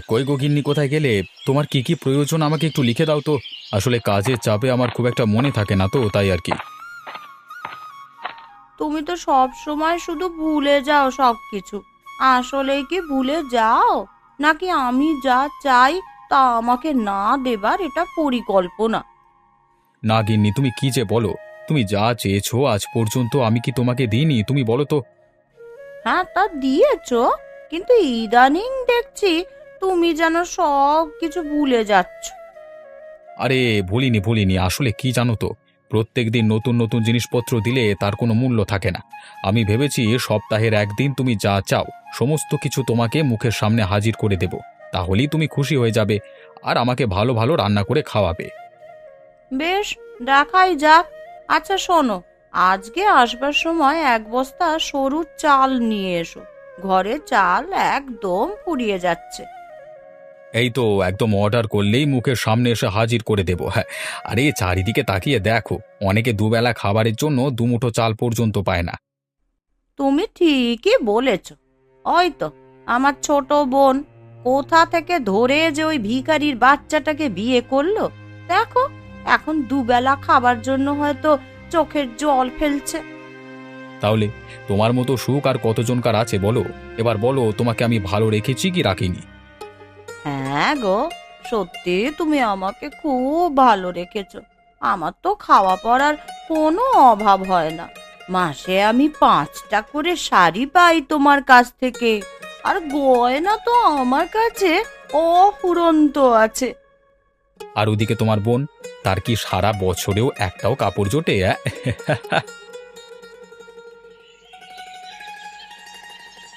কই গো গিন্নি, কোথায় গেলে? তোমার কি কি প্রয়োজন আমাকে একটু লিখে দাও তো। আসলে কাজের চাপে আমার খুব একটা মনে থাকে না তো, তাই আর কি। তুমি তো সব সময় শুধু ভুলে যাও সবকিছু। আসলেই কি ভুলে যাও, নাকি আমি যা চাই তা আমাকে না দেবার এটা পরিকল্পনা? না গিন্নি, তুমি কি যে বলো! তুমি যা চেয়েছো আজ পর্যন্ত আমি কি তোমাকে দিইনি, তুমি বলো তো। হ্যাঁ, তা দিয়েছো, কিন্তু ইদানিং দেখছি তুমি যেন সব কিছু ভুলে যাচ্ছ। আরে ভুলিনি ভুলিনি, আসলে কি জানো তো, প্রত্যেকদিন নতুন নতুন জিনিসপত্র দিলে তার কোনো মূল্য থাকে না। আমি ভেবেছি সপ্তাহের একদিন তুমি যা চাও সমস্ত কিছু তোমাকে মুখের সামনে হাজির করে দেব। তাহলেই তুমি খুশি হয়ে যাবে আর আমাকে ভালো ভালো রান্না করে খাওয়াবে। বেশ, দেখাই যাক। আচ্ছা শোনো, আজকে আসবার সময় এক বস্তা সরু চাল নিয়ে এসো। ঘরে চাল একদম ফুরিয়ে যাচ্ছে। এই তো একদম অর্ডার করলেই মুখের সামনে এসে হাজির করে দেব। হ্যাঁ, আরে চারিদিকে তাকিয়ে দেখো, অনেকে দুবেলা খাবারের জন্য দুমুঠো চাল পর্যন্ত পায় না। তুমি ঠিকই বলেছ। ওই তো আমার ছোট বোন কোথা থেকে ধরে যে ওই ভিখারির বাচ্চাটাকে বিয়ে করলো, দেখো এখন দুবেলা খাবার জন্য হয়তো চোখের জল ফেলছে। তাহলে তোমার মতো সুখ আর কতজনকার আছে বলো। এবার বলো, তোমাকে আমি ভালো রেখেছি কি রাখিনি? হ্যাঁ গো, সত্যি তুমি আমাকে খুব ভালো রেখেছো। আমার তো খাওয়া পড়ার কোনো অভাব হয় না। মাসে আমি 5টা করে শাড়ি পাই তোমার কাছ থেকে, আর গয়না তো আমার কাছে অফুরন্ত আছে। আর ওদিকে তোমার বোন, তার কি সারা বছরেও একটাও কাপড় জোটে?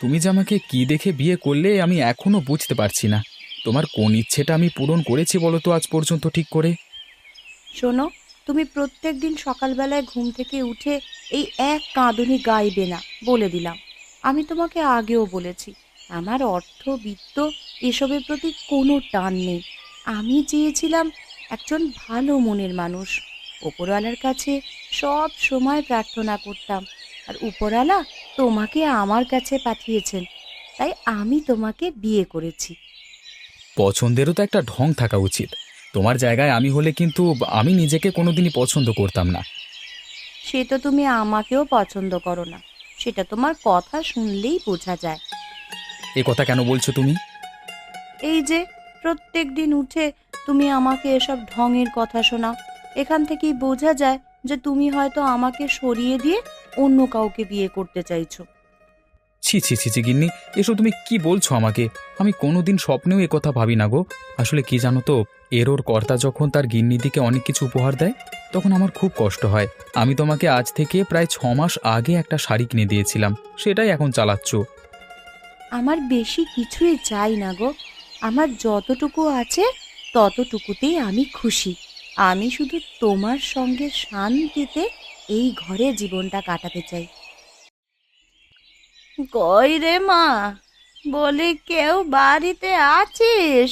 তুমি যে আমাকে কি দেখে বিয়ে করলে আমি এখনো বুঝতে পারছি না। তোমার কোন ইচ্ছেটা আমি পূরণ করেছি বলো তো আজ পর্যন্ত ঠিক করে? শোনো, তুমি প্রত্যেকদিন সকালবেলায় ঘুম থেকে উঠে এই এক কাঁদুনি গাইবে না, বলে দিলাম। আমি তোমাকে আগেও বলেছি, আমার অর্থ বিত্ত এসবের প্রতি কোনো টান নেই। আমি চেয়েছিলাম একজন ভালো মনের মানুষ। ওপরওয়ালার কাছে সব সময় প্রার্থনা করতাম, আর উপরওয়ালা তোমাকে আমার কাছে পাঠিয়েছেন, তাই আমি তোমাকে বিয়ে করেছি। পছন্দেরও তো একটা ঢং থাকা উচিত। তোমার জায়গায় আমি হলে কিন্তু আমি নিজেকে কোনোদিনই পছন্দ করতাম না। সে তো তুমি আমাকেও পছন্দ করো না, সেটা তোমার কথা শুনলেই বোঝা যায়। এ কথা কেন বলছো তুমি? এই যে প্রত্যেক দিন উঠে তুমি আমাকে এসব ঢঙের কথা শোনাও, এখান থেকেই বোঝা যায় যে তুমি হয়তো আমাকে সরিয়ে দিয়ে অন্য কাউকে বিয়ে করতে চাইছো। ছি ছি ছি ছি গিন্নি, এসব তুমি কি বলছো আমাকে? আমি কোনোদিন স্বপ্নেও এ কথা ভাবি না গো। আসলে কি জানো তো, ওর কর্তা যখন তার গিন্নিদিকে অনেক কিছু উপহার দেয় তখন আমার খুব কষ্ট হয়। আমি তোমাকে আজ থেকে প্রায় 6 মাস আগে একটা শাড়ি কিনে দিয়েছিলাম, সেটাই এখন চালাচ্ছ। আমার বেশি কিছুই চাই না গো, আমার যতটুকু আছে ততটুকুতেই আমি খুশি। আমি শুধু তোমার সঙ্গে শান্তিতে এই ঘরে জীবনটা কাটাতে চাই। কই রে মা, বলি কেউ বাড়িতে আছিস?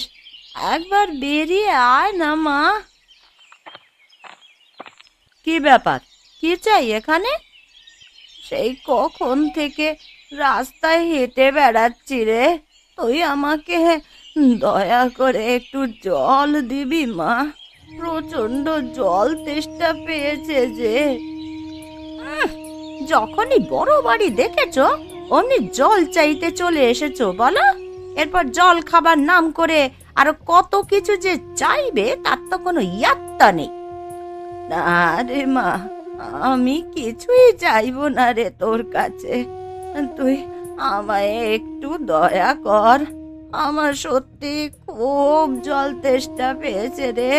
একবার বেরিয়ে আয় না মা। কি ব্যাপার, কি চাই এখানে? সেই কখন থেকে রাস্তায় হেঁটে বেড়াচ্ছি রে, তুই আমাকে দয়া করে একটু জল দিবি মা? প্রচন্ড জল তেষ্টা পেয়েছে যে। যখনই বড় বাড়ি দেখেছো অমনি জল চাইতে চলে এসেছো বলো? এরপর জল খাবার নাম করে আরো কত কিছু যে চাইবে তার তো কোনো ইয়াত্তা নেই। না রে মা, আমি কিছুই চাইবো না রে তোর কাছে। তুই আমায় একটু দয়া কর, আমার সত্যি খুব জল তেষ্টা পেয়েছে রে,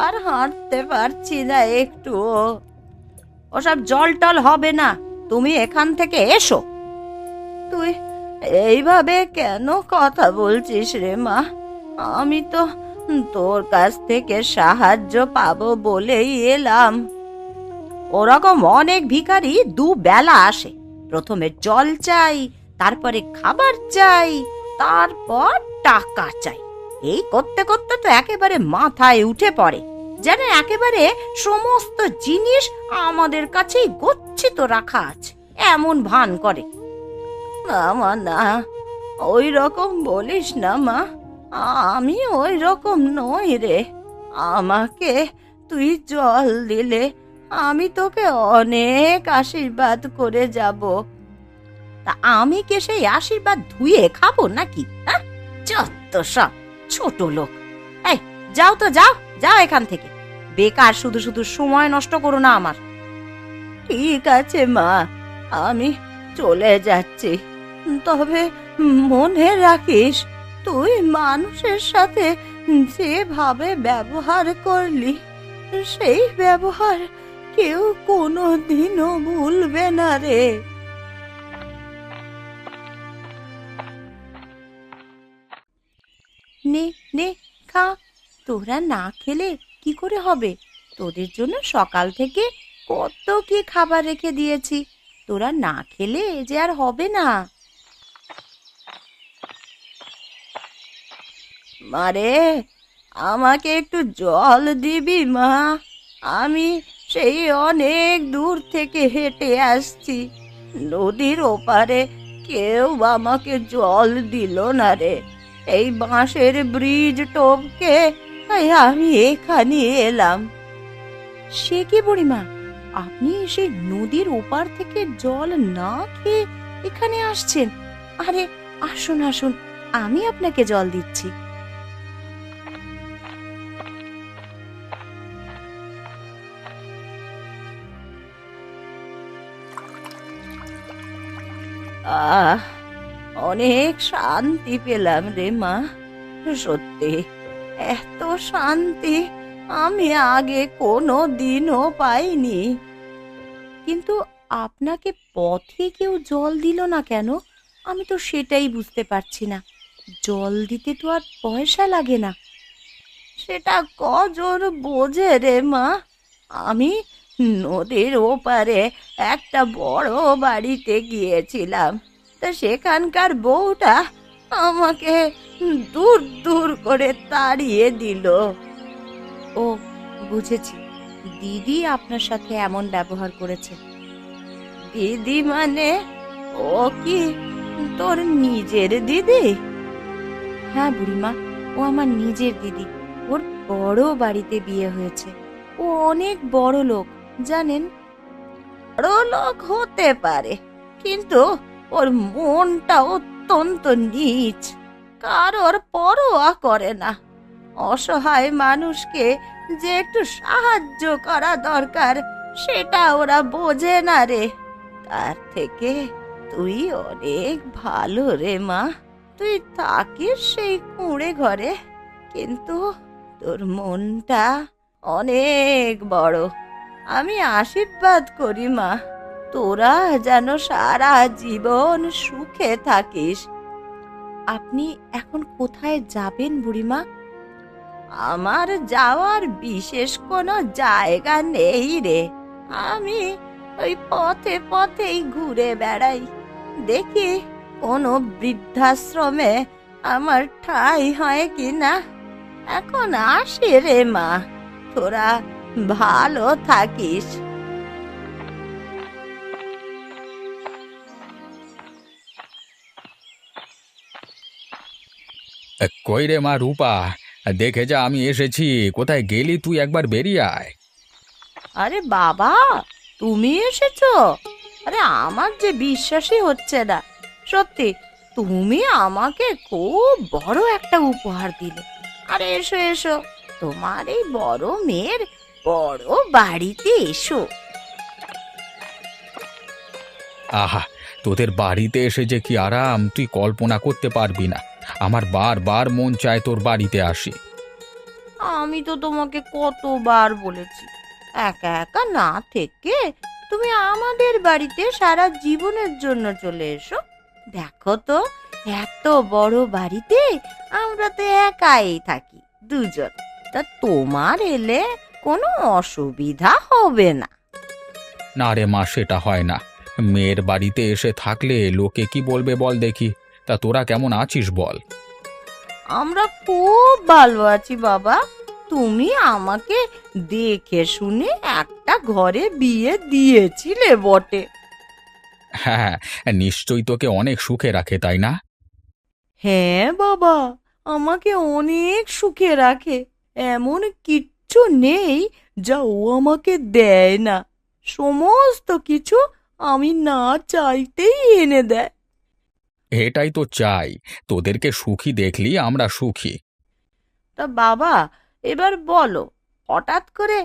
আর হাঁটতে পারছি না একটুও। ওসব জল টল হবে না, তুমি এখান থেকে এসো। তুই এইভাবে কেন কথা বলছিস রে মা? আমি তো তোর কাছ থেকে সাহায্য পাবো বলেই এলাম। ওরকম অনেক ভিখারি দুবেলা আসে, প্রথমে জল চাই, তারপরে খাবার চাই, তারপর টাকা চাই। এই করতে করতে তো একেবারে মাথায় উঠে পড়ে, যেন একেবারে সমস্ত জিনিস আমাদের কাছেই গচ্ছিত রাখা আছে এমন ভান করে। না মা না, ওই রকম বলিস না মা, আমি ওই রকম নই রে। আমাকে তুই জল দিলে আমি তোকে অনেক আশীর্বাদ করে যাব। তা আমি কে সেই আশীর্বাদ ধুয়ে খাবো নাকি? হ্যাঁ, যত সব ছোট লোক। এই, যাও তো, যাও যাও এখান থেকে। বেকার শুধু শুধু সময় নষ্ট করো না আমার। ঠিক আছে মা, আমি চলে যাচ্ছি। তবে মনে রাখিস, তুই মানুষের সাথে যেভাবে ব্যবহার করলি, সেই ব্যবহার কেউ কোনোদিনও ভুলবে না রে। নে নে, খা। তোরা না খেলে কি করে হবে? তোদের জন্য সকাল থেকে কত কি খাবার রেখে দিয়েছি। তোরা না খেলে যে আর হবে না। মারে, আমাকে একটু জল দিবি মা? আমি সেই অনেক দূর থেকে হেঁটে আসছি। নদীর ওপারে কেউ আমাকে জল দিল না রে। এই বাঁশের ব্রিজ টপকে তাই আমি এখানে এলাম। সে কি বুড়িমা, আপনি সেই নদীর ওপার থেকে জল না খেয়ে এখানে আসছেন? আরে আসুন আসুন, আমি আপনাকে জল দিচ্ছি। আহ, অনেক শান্তি পেলাম রে মা। সত্যি, এত শান্তি আমি আগে কোনো দিনও পাইনি। কিন্তু আপনাকে পথে কেউ জল দিল না কেন? আমি তো সেটাই বুঝতে পারছি না। জল দিতে তো আর পয়সা লাগে না। সেটা কজন বোঝে রে মা। আমি নদীর ওপারে একটা বড় বাড়িতে গিয়েছিলাম। তা সেখানকার বউটা আমাকে দূর দূর করে তাড়িয়ে দিল। ও, বুঝেছি, দিদি আপনার সাথে এমন ব্যবহার করেছে। দিদি মানে? ও কি তোর নিজের দিদি? হ্যাঁ বুড়িমা, ও আমার নিজের দিদি। ওর বড় বাড়িতে বিয়ে হয়েছে। ও অনেক বড় লোক, জানেন। বড় লোক হতে পারে, কিন্তু ওর মনটা অত্যন্ত নীচ। কারোর পরোয়া করে না। অসহায় মানুষকে যে একটু সাহায্য করা দরকার, সেটা ওরা বোঝে না রে। তার থেকে তুই অনেক ভালো রে মা। তুই থাকিস সেই কুঁড়ে ঘরে, কিন্তু তোর মনটা অনেক বড়। আমি আশীর্বাদ করি মা, তোরা যেন সারা জীবন সুখে থাকিস। আপনি এখন কোথায় যাবেন বুড়িমা? আমার যাওয়ার বিশেষ কোনো জায়গা নেই রে। আমি ওই পথে পথেই ঘুরে বেড়াই, দেখি কোনো বৃদ্ধাশ্রমে আমার ঠাঁই হয় কিনা। এখন আসি রে মা, তোরা ভালো থাকিস। কই রে মা রূপা, দেখে যা আমি এসেছি। কোথায় গেলি তুই? একবার বেরিয়ে আয়। আরে বাবা, তুমি এসেছো? আরে আমার যে বিশ্বাসই হচ্ছে না। সত্যি, তুমি আমাকে খুব বড় একটা উপহার দিলে। আরে এসো এসো, তোমার এই বড় মেয়ের বড় বাড়িতে এসো। আহা, তোদের বাড়িতে এসে যে কি আরাম তুই কল্পনা করতে পারবি না। আমার বারবার মন চায় তোর বাড়িতে আসি। আমি তো তোমাকে কতবার বলেছি, একা একা না থেকে তুমি আমাদের বাড়িতে সারা জীবনের জন্য চলে এসো। দেখো তো, এত বড় বাড়িতে আমরা তো একাই থাকি, দুজন। তা তোমার এলে কোনো অসুবিধা হবে না। না রে মা, সেটা হয় না। মেয়ের বাড়িতে এসে থাকলে লোকে কি বলবে বল দেখি। তা তোরা কেমন আছিস বল? আমরা খুব ভালো আছি বাবা। তুমি আমাকে দেখে শুনে একটা ঘরে বিয়ে দিয়েছিলে বটে। হ্যাঁ, নিশ্চয়ই তোকে অনেক সুখে রাখে, তাই না? হ্যাঁ বাবা, আমাকে অনেক সুখে রাখে। এমন কিচ্ছু নেই যা ও আমাকে দেয় না। সমস্ত কিছু আমি না চাইতেই এনে দেয়। এটাই তো চাই, তোদেরকে সুখী দেখলি আমরা সুখী। তা বাবা, এবার বলো, হঠাৎ করে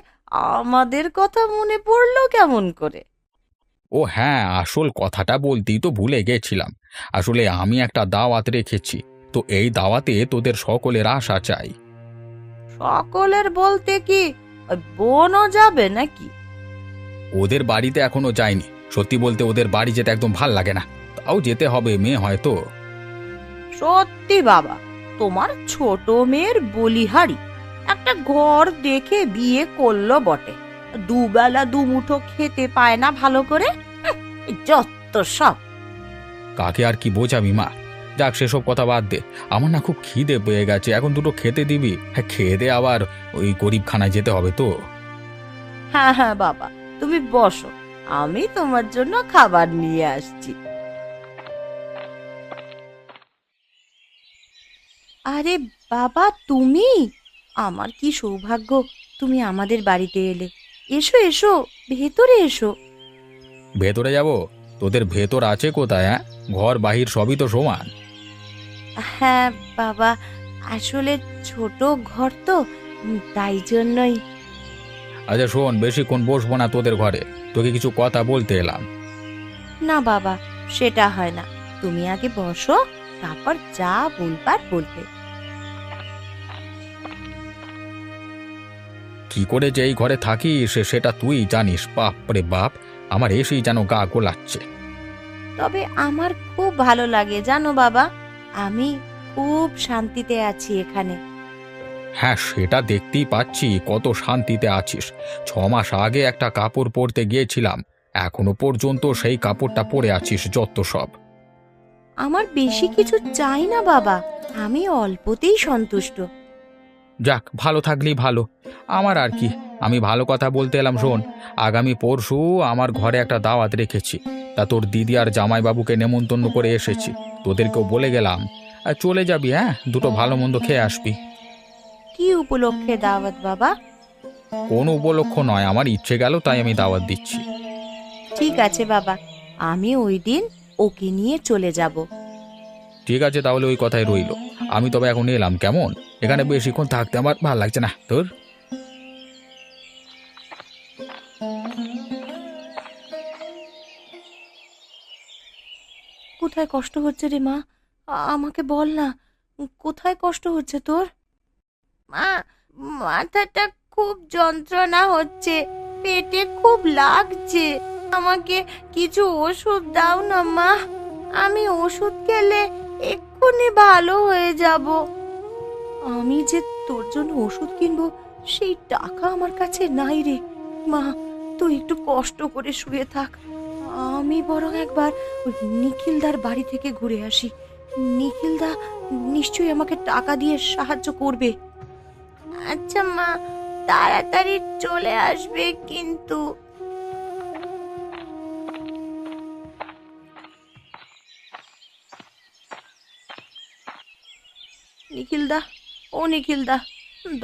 আমাদের কথা মনে পড়লো কেমন করে? ও হ্যাঁ, আসল কথাটা বলতেই তো ভুলে গেছিলাম। আসলে আমি একটা দাওয়াত রেখেছি, তো এই দাওয়াতে তোদের সকলের আশা চাই। সকলের বলতে কি ওই বোনও যাবে নাকি? ওদের বাড়িতে এখনো যায়নি, সত্যি বলতে ওদের বাড়ি যেতে একদম ভাল লাগে না, তাও যেতে হবে, মেয়ে হয়তো। সত্যি বাবা, তোমার ছোট মেয়ের বলিহারি একটা ঘর দেখে বিয়ে করলো বটে, দুবেলা দুমুঠো খেতে পায় না ভালো করে। যত সব। কাকে আর কি বোঝাবি মা, যাক সেসব কথা বাদ দে। আমার না খুব খিদে পেয়ে গেছে, এখন দুটো খেতে দিবি? হ্যাঁ, খেয়ে দে, আবার ওই গরিবখানায় যেতে হবে তো। হ্যাঁ হ্যাঁ বাবা, তুমি বসো, আমি তোমার জন্য খাবার নিয়ে আসছি। আরে বাবা, তুমি! আমার কি সৌভাগ্য তুমি আমাদের বাড়িতে এলে। এসো এসো, ভেতরে এসো। ভেতরে যাব? তোদের ভেতর আছে কোথায়? হ্যাঁ, ঘর বাহির সবই তো সমান। হ্যাঁ বাবা, আসলে ছোট ঘর তো, তাই জন্যই। আচ্ছা শোন, বেশিক্ষণ বসবো না তোদের ঘরে, তোকে কিছু কথা বলতে এলাম। না বাবা, সেটা হয় না। তুমি আগে বসো, তারপর যা বলবার বলবে। কি করে যে এই ঘরে থাকিস সেটা তুই জানিস, বাপ রে বাপ, আমার এসেই যেন গা গোলাচ্ছে। তবে আমার খুব ভালো লাগে জানো বাবা, আমি খুব শান্তিতে আছি এখানে। হ্যাঁ, সেটা দেখতেই পাচ্ছি কত শান্তিতে আছিস। 6 মাস আগে একটা কাপড় পরতে গিয়েছিলাম, এখনো পর্যন্ত সেই কাপড়টা পরে আছিস, যত সব। আমার বেশি কিছু চাই না বাবা, আমি অল্পতেই সন্তুষ্ট। যাক, ভালো থাকলেই ভালো। আমার আর কি, আমি ভালো কথা বলতে এলাম। শোন, আগামী পরশু আমার ঘরে একটা দাওয়াত রেখেছি, তা তোর দিদি আর জামাইবাবুকে নেমন্তন্ন করে এসেছি, তোদেরকেও বলে গেলাম। আর চলে যাবি, হ্যাঁ, দুটো ভালো মন্দ খেয়ে আসবি। কি উপলক্ষে দাওয়াত বাবা? কোনো উপলক্ষ নয়, আমার ইচ্ছে গেল তাই আমি দাওয়াত দিচ্ছি। ঠিক আছে বাবা, আমি ওই দিন ওকে নিয়ে চলে যাব। ঠিক আছে, তাহলে ওই কথাই রইল। আমি তবে এখন এলাম, কেমন? এখানে বেশিক্ষণ থাকতে আমার ভালো লাগছে না তোর। কোথায় কষ্ট হচ্ছে রে মা? আমাকে বল না, কোথায় কষ্ট হচ্ছে তোর? মা, মাথাটা খুব যন্ত্রণা হচ্ছে, পেটে খুব লাগছে। আমাকে কিছু ওষুধ দাও না মা, আমি ওষুধ খেলে এক্ষুনি ভালো হয়ে যাব। আমি যে তোর জন্য ওষুধ কিনবো সেই টাকা আমার কাছে নাই রে মা। তুই একটু কষ্ট করে শুয়ে থাক, আমি বরং একবার ওই নিখিলদার বাড়ি থেকে ঘুরে আসি। নিখিলদা নিশ্চয়ই আমাকে টাকা দিয়ে সাহায্য করবে। আচ্ছা মা, তাড়াতাড়ি চলে আসবে কিন্তু। নিখিলদা, ও নিখিলদা,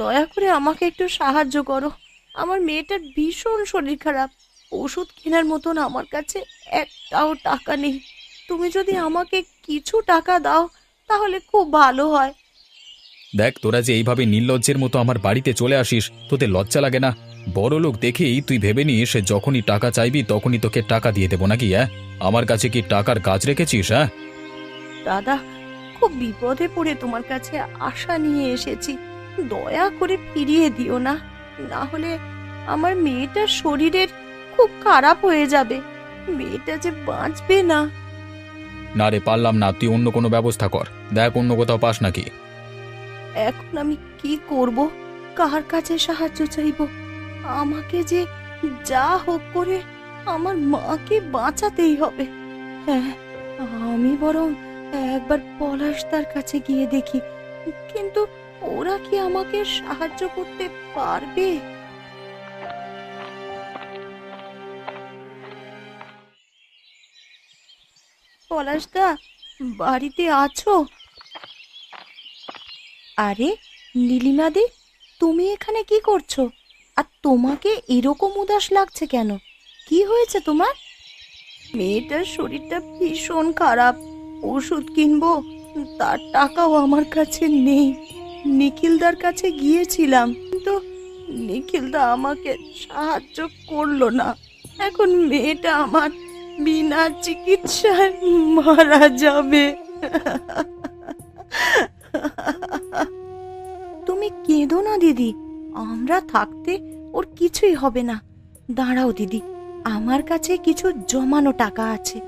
দয়া করে আমাকে একটু সাহায্য করো। আমার মেয়েটার ভীষণ শরীর খারাপ, ওষুধ কেনার মতন আমার কাছে একটাও টাকা নেই। তুমি যদি আমাকে কিছু টাকা দাও তাহলে খুব ভালো হয়। দেখ, তোরা যে এইভাবে নির্লজ্জের মতো আমার বাড়িতে চলে আসিস, তোদের লজ্জা লাগে না? বড় লোক দেখেই তুই ভেবে নিস যখনই টাকা চাইবি তখনই তোকে টাকা দিয়ে দেবো নাকি? হ্যাঁ, আমার কাছে কি টাকার গাছ রেখেছিস? হ্যাঁ, দাদা, খুব বিপদে পড়ে তোমার কাছে আশা নিয়ে এসেছি, দয়া করে ফিরিয়ে দিও না, না হলে আমার মেয়েটার শরীরের খুব খারাপ হয়ে যাবে, মেয়েটা যে বাঁচবে না। না রে, পারলাম না, তুই অন্য কোনো ব্যবস্থা কর, দেখ অন্য কোথাও পাস নাকি। এখন আমি কি করব, কার কাছে সাহায্য চাইব? আমাকে যে যা হোক করে আমার মাকে বাঁচাতেই হবে। হ্যাঁ, আমি বরং একবার পলাশদার কাছে গিয়ে দেখি, কিন্তু ওরা কি আমাকে সাহায্য করতে পারবে? পলাশদা, বাড়িতে আছো? আরে নীলিমাদি, তুমি এখানে কি করছো? আর তোমাকে এরকম উদাস লাগছে কেন? কি হয়েছে তোমার? মেয়েটার শরীরটা ভীষণ খারাপ, ওষুধ কিনবো, তার টাকাও আমার কাছে নেই। নিখিলদার কাছে গিয়েছিলাম, কিন্তু নিখিলদা আমাকে সাহায্য করলো না। এখন মেয়েটা আমার বিনা চিকিৎসায় মারা যাবে। তুমি কেঁদো না দিদি, আমরা থাকতে ওর কিছুই হবে না। দাঁড়াও দিদি, আমার কাছে কিছু জমানো টাকা আছে,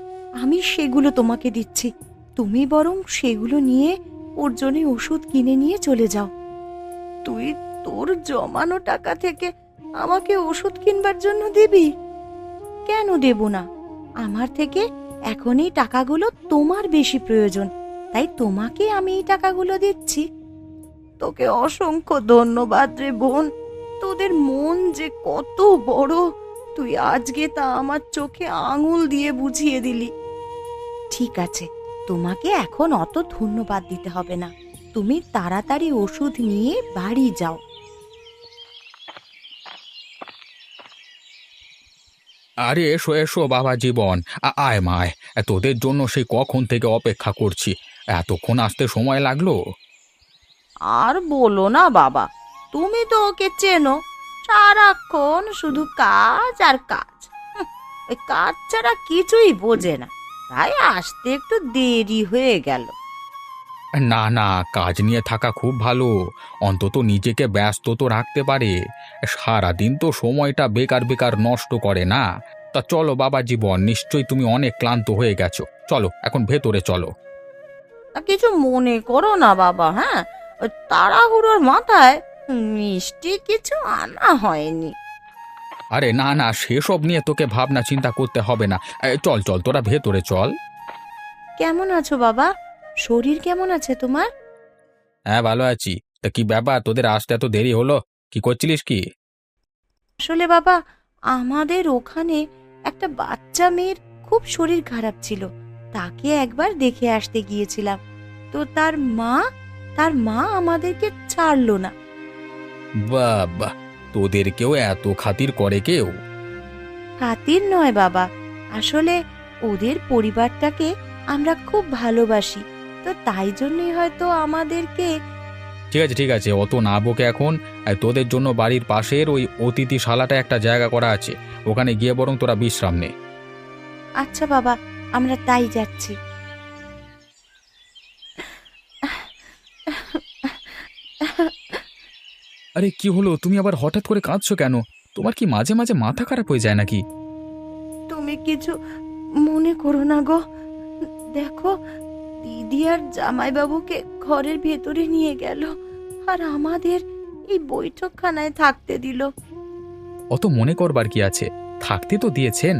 আমি সেগুলো তোমাকে দিচ্ছি। তুমি বরং সেগুলো নিয়ে ওর জন্য ওষুধ কিনে নিয়ে চলে যাও। তুই তোর জমানো টাকা থেকে আমাকে ওষুধ কিনবার জন্য দিবি? কেন দেব না? আমার থেকে এখন এই টাকাগুলো তোমার বেশি প্রয়োজন, তাই তোমাকে আমি এই টাকাগুলো দিচ্ছি। তোকে অসংখ্য ধন্যবাদ রে বোন, তোদের মন যে কত বড় তুই আজকে তা আমার চোখে আঙুল দিয়ে বুঝিয়ে দিলি। ঠিক আছে, তোমাকে এখন অত ধন্যবাদ দিতে হবে না, তুমি তাড়াতাড়ি ওষুধ নিয়ে বাড়ি যাও। আরে এসো এসো বাবা জীবন, আয় মায়, তোদের জন্য সেই কখন থেকে অপেক্ষা করছি। এতক্ষণ আসতে সময় লাগলো? আর বলো না বাবা, তুমি তো ওকে চেনো, সারাক্ষণ শুধু কাজ আর কাজ। ওই কাজ ছাড়া কিছুই বোঝে না, তাই আসতে একটু দেরি হয়ে গেল। না না, কাজ নিয়ে থাকা খুব ভালো, অন্তত নিজেকে ব্যস্ত তো রাখতে পারে। সারাদিন তো সময়টা বেকার বেকার নষ্ট করে না। তা চলো বাবা জীবন, নিশ্চয়ই তুমি অনেক ক্লান্ত হয়ে গেছো, চলো এখন ভেতরে চলো। কিছু মনে করো না বাবা, হ্যাঁ, ওই তাড়াহুড়োর মাথায় মিষ্টি কিছু আনা হয়নি। আরে না না, সেসব নিয়ে তোকে ভাবনা চিন্তা করতে হবে না। চল চল, তোরা ভেতরে চল। কেমন আছো বাবা? শরীর কেমন আছে তোমার? হ্যাঁ ভালো আছি। তা কি ব্যাপার, তোদের আসতে এত দেরি হলো? কি করছিলিস কি? আসলে বাবা, আমাদের ওখানে একটা বাচ্চা মেয়ের খুব শরীর খারাপ ছিল, তাকে একবার দেখে আসতে গিয়েছিলাম। তো তার মা আমাদেরকে ছাড়লো না। বাবা, তোদেরকেও এত খাতির করে কেউ? খাতির নয় বাবা, আসলে ওদের পরিবারটাকে আমরা খুব ভালোবাসি, তো তাই জন্যই হয়তো আমাদেরকে। ঠিক আছে ঠিক আছে, অত না বকে এখন। তোদের জন্য বাড়ির পাশের ওই অতিথিশালাটা একটা জায়গা করা আছে, ওখানে গিয়ে বরং তোরা বিশ্রাম নে। আচ্ছা বাবা, আমরা তাই যাচ্ছি। আরে কি হলো, তুমি আবার হঠাৎ করে কাঁদছো কেন? তোমার কি মাঝে মাঝে মাথা খারাপ হয়ে যায় নাকি? তুমি কিছু মনে করো না গো, দেখো দিদি আর জামাইবাবুকে ঘরের ভেতরে নিয়ে গেল, আর আমাদের এই বৈঠকখানায় থাকতে দিল। অত মনে করবার কি আছে, থাকতে তো দিয়েছেন।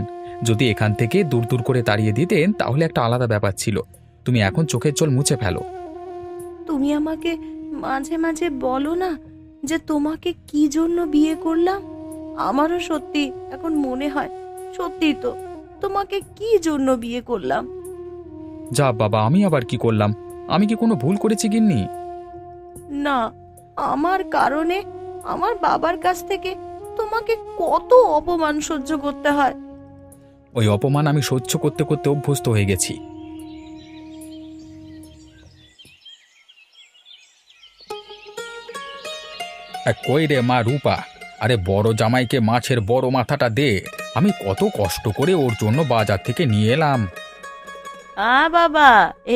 যদি এখান থেকে দূর দূর করে তাড়িয়ে দিতেন তাহলে একটা আলাদা ব্যাপার ছিল। তুমি এখন চোখের জল মুছে ফেলো। তুমি আমাকে মাঝে মাঝে বলো না যে তোমাকে কি জন্য বিয়ে করলাম। আমারও সত্যি এখন মনে হয়, সত্যি তো, তোমাকে কি জন্য বিয়ে করলাম। যা বাবা, আমি আবার কি করলাম? আমি কি কোনো ভুল করেছি গিন্নি? না, আমার কারণে আমার বাবার কাছ থেকে তোমাকে কত অপমান সহ্য করতে হয়। ওই অপমান আমি সহ্য করতে করতে অভ্যস্ত হয়ে গেছি। কই রে মা রূপা, আরে বড় জামাইকে মাছের বড় মাথাটা দে। আমি কত কষ্ট করে ওর জন্য বাজার থেকে নিয়ে এলাম। বাবা,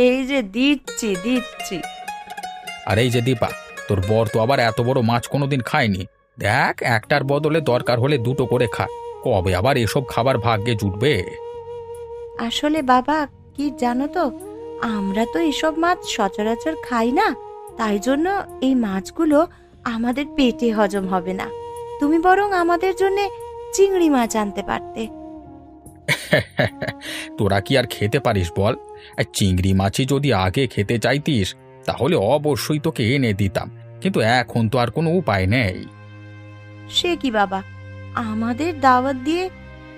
এই যে দিচ্ছি দিচ্ছি। আর এই যে দীপা, তোর বর তো আবার এত বড় মাছ কোনোদিন খায়নি। দেখ, একটার বদলে দরকার হলে দুটো করে খা। কবে আবার এসব খাবার ভাগ্যে জুটবে? আসলে বাবা, কি জানো তো, আমরা তো এসব মাছ সচরাচর খাই না, তাই জন্য এই মাছগুলো আমাদের পেটে হজম হবে না। তুমি বরং আমাদের জন্য চিংড়ি মাছ আনতে পারতে। তোরা কি আর খেতে পারিস বল? আর চিংড়ি মাছই যদি আগে খেতে চাইতিস তাহলে অবশ্যই তোকে এনে দিতাম, কিন্তু এখন তো আর কোনো উপায় নেই। সে কি বাবা, আমাদের দাওয়াত দিয়ে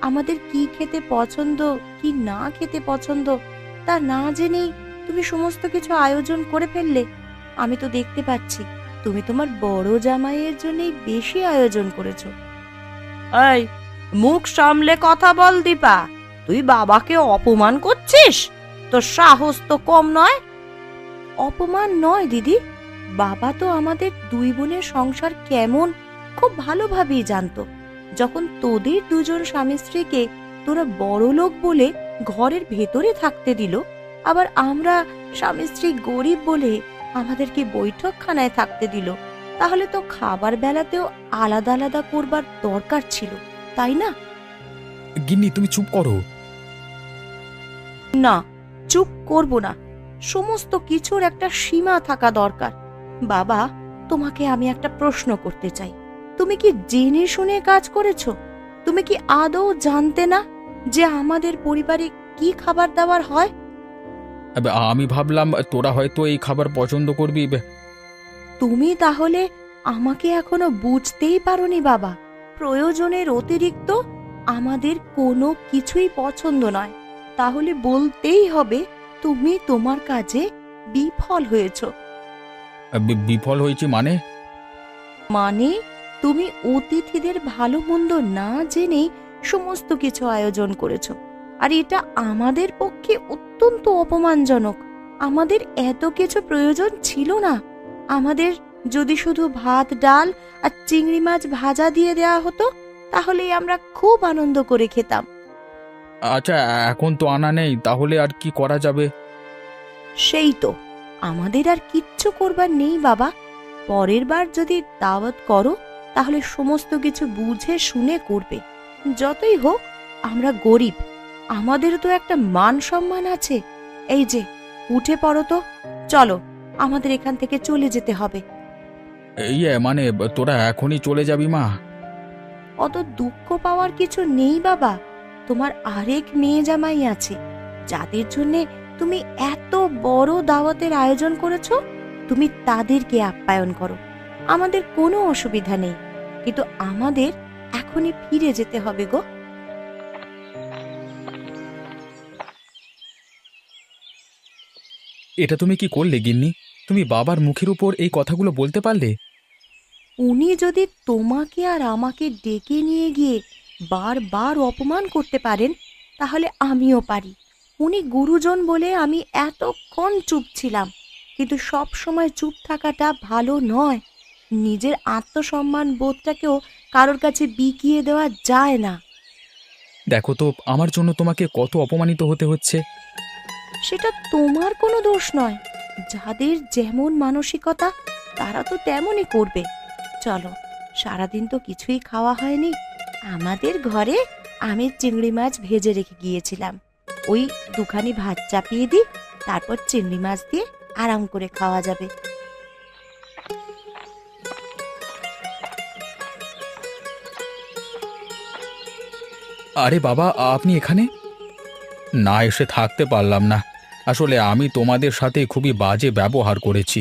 আমাদের কি খেতে পছন্দ কি না খেতে পছন্দ তা না জেনেই তুমি সমস্ত কিছু আয়োজন করে ফেললে। আমি তো দেখতে পাচ্ছি তুমি তোমার বড় জামাইয়ের জন্যই বেশি আয়োজন করেছো। এই, মুখ সামলে কথা বল দীপা। তুই বাবাকে অপমান করছিস? তোর সাহস তো কম নয়। অপমান নয় দিদি, বাবা তো আমাদের দুই বোনের সংসার কেমন খুব ভালোভাবেই জানতো। যখন তোদের দুজন স্বামী স্ত্রীকে তোরা বড় লোক বলে ঘরের ভেতরে থাকতে দিল, আবার আমরা স্বামী স্ত্রী গরিব বলে আমাদেরকে বৈঠকখানায় থাকতে দিল, তাহলে তো খাবার বেলাতেও আলাদা আলাদা করবার দরকার ছিল, তাই না? গিন্নি তুমি চুপ করো। না, চুপ করব না। সমস্ত কিছুর একটা সীমা থাকা দরকার। বাবা, তোমাকে আমি একটা প্রশ্ন করতে চাই। তুমি কি জেনে শুনে কাজ করেছো? তুমি কি আদৌ জানতে না যে আমাদের পরিবারে কি খাবার দাবার হয়? আমি ভাবলাম তোরা হয়তো এই খাবার পছন্দ করবি। তুমি তাহলে আমাকে এখনো বুঝতেই পারোনি বাবা। প্রয়োজনের অতিরিক্ত আমাদের কোনো কিছুই পছন্দ নয়। তাহলে বলতেই হবে তুমি তোমার কাজে বিফল হয়েছো। বিফল হয়েছি মানে? মানে তুমি অতিথিদের ভালো মন্দ না জেনেই সমস্ত কিছু আয়োজন করেছো, আর এটা আমাদের পক্ষে অত্যন্ত অপমানজনক। আমাদের এত কিছু প্রয়োজন ছিল না। আমাদের যদি শুধু ভাত ডাল আর চিংড়ি মাছ ভাজা দিয়ে দেওয়া হতো, তাহলেই আমরা খুব আনন্দ করে খেতাম। আচ্ছা, এখন তো আনা নেই, তাহলে আর কি করা যাবে? সেই তো, আমাদের আর কিচ্ছু করবার নেই বাবা। পরের বার যদি দাওয়াত করো, তাহলে সমস্ত কিছু বুঝে শুনে করবে। যতই হোক আমরা গরিব, আমাদের তো একটা মান সম্মান আছে। এই যে, উঠে পড়ো তো, চলো, আমাদের এখান থেকে চলে যেতে হবে। মানে তোরা এখনই চলে যাবি মা? অত দুঃখ পাওয়ার কিছু নেই বাবা। তোমার আরেক মেয়ে জামাই আছে, যাদের জন্য তুমি এত বড় দাওয়াতের আয়োজন করেছো। তুমি তাদেরকে আপ্যায়ন করো, আমাদের কোনো অসুবিধা নেই। কিন্তু আমাদের এখনই ফিরে যেতে হবে গো। এটা তুমি কি করলে গিন্নি? তুমি বাবার মুখের উপর এই কথাগুলো বলতে পারলে? উনি যদি তোমাকে আর আমাকে ডেকে নিয়ে গিয়ে বারবার অপমান করতে পারেন, তাহলে আমিও পারি। উনি গুরুজন বলে আমি এতক্ষণ চুপ ছিলাম, কিন্তু সব সময় চুপ থাকাটা ভালো নয়। নিজের আত্মসম্মান বোধটাকেও কারোর কাছে বিকিয়ে দেওয়া যায় না। দেখো তো, আমার জন্য তোমাকে কত অপমানিত হতে হচ্ছে। সেটা তোমার কোনো দোষ নয়। যাদের যেমন মানসিকতা, তারা তো তেমনই করবে। চলো, সারাদিন তো কিছুই খাওয়া হয়নি। আমাদের ঘরে আমি চিংড়ি মাছ ভেজে রেখে গিয়েছিলাম। ওই দুখানি ভাত চাপিয়ে দিই, তারপর চিংড়ি মাছ দিয়ে আরাম করে খাওয়া যাবে। আরে বাবা, আপনি এখানে? না এসে থাকতে পারলাম না। আসলে আমি তোমাদের সাথে খুবই বাজে ব্যবহার করেছি।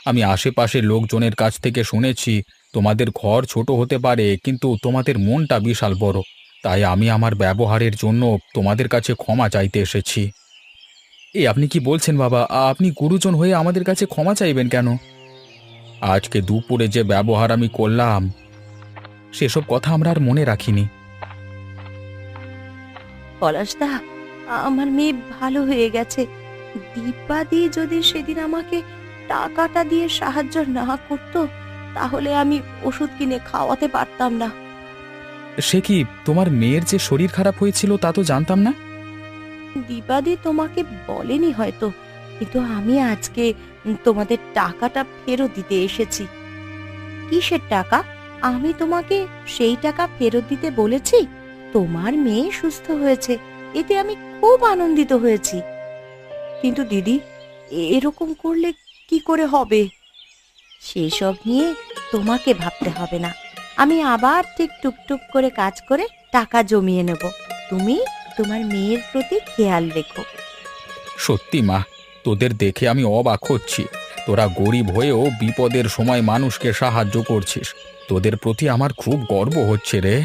আমি আশেপাশের লোকজনের কাছ থেকে শুনেছি তোমাদের ঘর ছোট হতে পারে, কিন্তু তোমাদের মনটা বিশাল বড়। তাই আমি আমার ব্যবহারের জন্য তোমাদের কাছে ক্ষমা চাইতে এসেছি। আপনি কি বলছেন বাবা? আপনি গুরুজন হয়ে আমাদের কাছে ক্ষমা চাইবেন কেন? আজকে দুপুরে যে ব্যবহার আমি করলাম, সেসব কথা আমরা আর মনে রাখিনি। পলাশদা, আমার মেয়ে ভালো হয়ে গেছে। দীপাদি যদি সেদিন আমাকে টাকাটা দিয়ে সাহায্য না করতো, তাহলে আমি ওষুধ কিনে খাওয়াতে পারতাম না। সে কি, তোমার মেয়ের যে শরীর খারাপ হয়েছিল তা তো জানতাম না। দীপাদি তোমাকে বলেনি হয়তো, কিন্তু আমি আজকে তোমাদের টাকাটা ফেরত দিতে এসেছি। কিসের টাকা? আমি তোমাকে সেই টাকা ফেরত দিতে বলেছি। তোমার মেয়ে সুস্থ হয়েছে, এতে আমি খুব আনন্দিত হয়েছি। কিন্তু দিদি, এরকম করলে কি করে হবে? সেসব নিয়ে তোমাকে ভাবতে হবে না। আমি আবার ঠিক টুকটুক করে কাজ করে টাকা জমিয়ে নেব। তুমি তোমার মেয়ের প্রতি খেয়াল রেখো। সত্যি মা, তোদের দেখে আমি অবাক হচ্ছি। তোরা গরিব হয়েও বিপদের সময় মানুষকে সাহায্য করছিস। তোদের প্রতি আমার খুব গর্ব হচ্ছে রে।